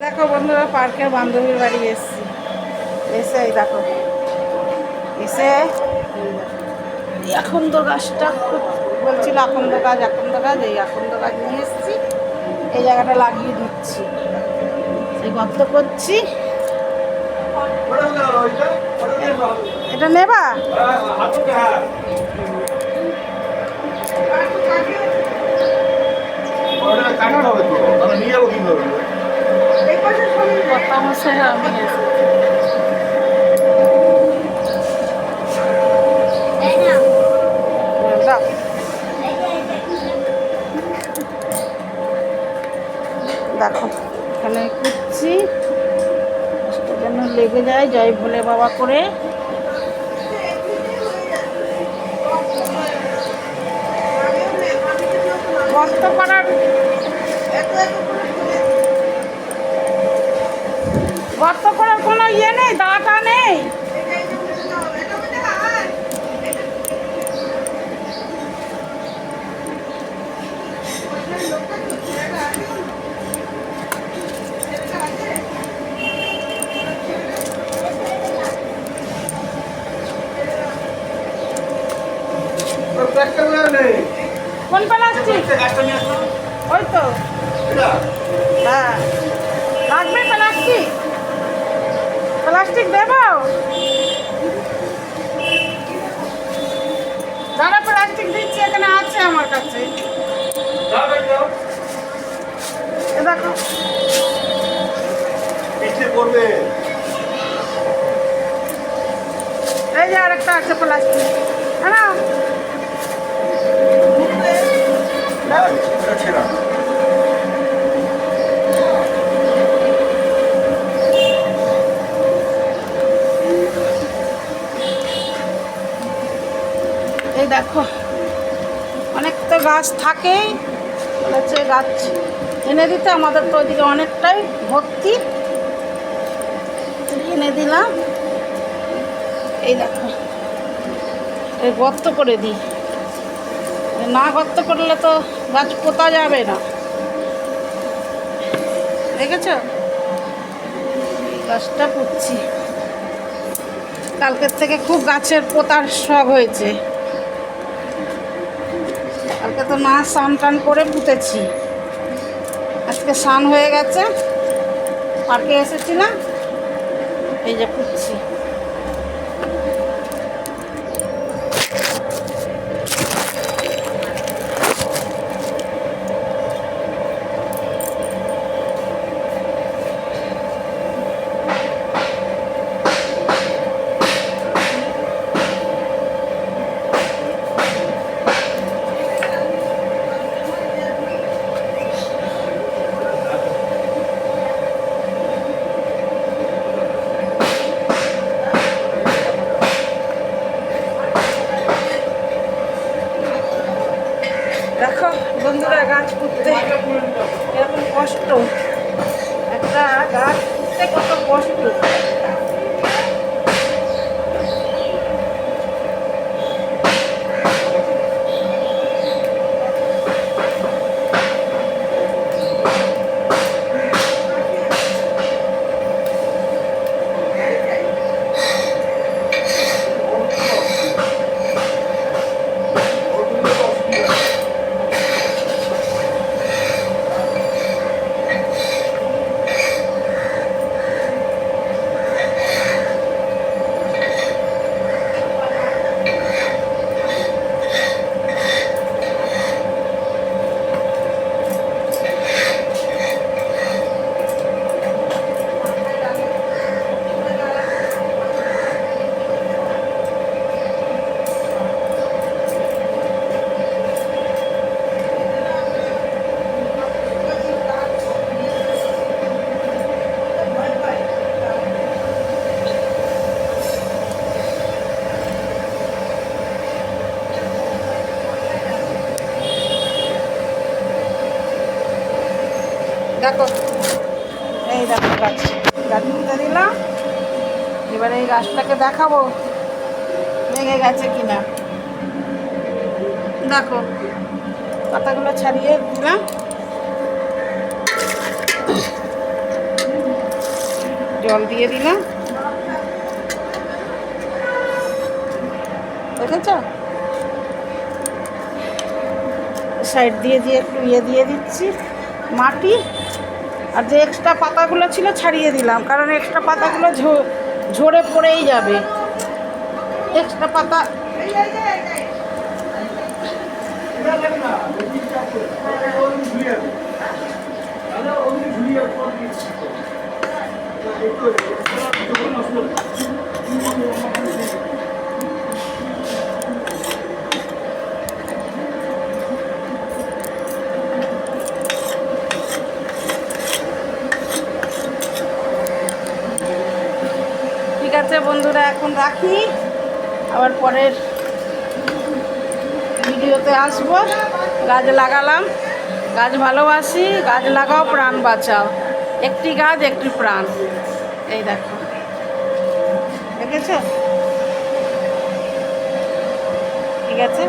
দেখো বন্ধুরা, পার্কের বান্ধবীর বাড়ি এসছি। এসে এই দেখো, এসে আকন্দ গাছটা বলছিল, আকন্দ গাছ এই আকন্দ গাছ নিয়ে এসছি। এই জায়গাটা লাগিয়ে দিচ্ছি, এই গর্ত করছি। এটা নেবা? দেখো এখানে কুচ্ছি যেন লেগে যায়, জয় ভোলে বাবা করে। গর্ত করার কোনো ইয়ে নেই, দাঁটা নেই। কোন প্লাস্টিক? ওই তো, হ্যাঁ লাগবে প্লাস্টিক। প্লাস্টিক দেবো? দাদা প্লাস্টিক দিচ্ছি, এখানে আছে আমার কাছে। দেখো এই যে আরেকটা আছে প্লাস্টিক, হ্যাঁ এই দেখো, অনেক তো গাছ থাকেই, বলেছে গাছ এনে দিতে। আমাদের তো ওইদিকে অনেকটাই ভর্তি, এনে দিলাম। এই দেখো, এই গর্ত করে দিই, না গর্ত করলে তো গাছ পোতা যাবে না। দেখেছ, গাছটা পুঁতছি। কালকের থেকে খুব গাছের পোতার শখ হয়েছে। কালকে তো না স্নান টান করে পুঁতেছি, আজকে স্নান হয়ে গেছে। পার্কে এসেছি না, এই যে পুঁতছি। দেখো বন্ধুরা, গাছ পুঁততে এরকম কষ্ট, একটা গাছ পুঁততে কত কষ্ট। দেখো এই দেখো, গাছ তুলে দিলাম। এবারে এই গাছটাকে দেখাবো লেগে গেছে কিনা। দেখো পাতাগুলো ছাড়িয়ে দিলাম। জল দিয়ে দিলাম, দেখেছ? সাইড দিয়ে দিয়ে একটু দিয়ে দিচ্ছি মাটি। আর যে এক্সট্রা পাতাগুলো ছিল ছাড়িয়ে দিলাম, কারণ এক্সট্রা পাতাগুলো ঝরে পড়েই যাবে। এক্সট্রা পাতা ঠিক আছে বন্ধুরা, এখন রাখি, আবার পরের ভিডিওতে আসবো। গাছ লাগালাম, গাছ ভালোবাসি, গাছ লাগাও প্রাণ বাঁচাও, একটি গাছ একটি প্রাণ। এই দেখো, দেখেছো? ঠিক আছে।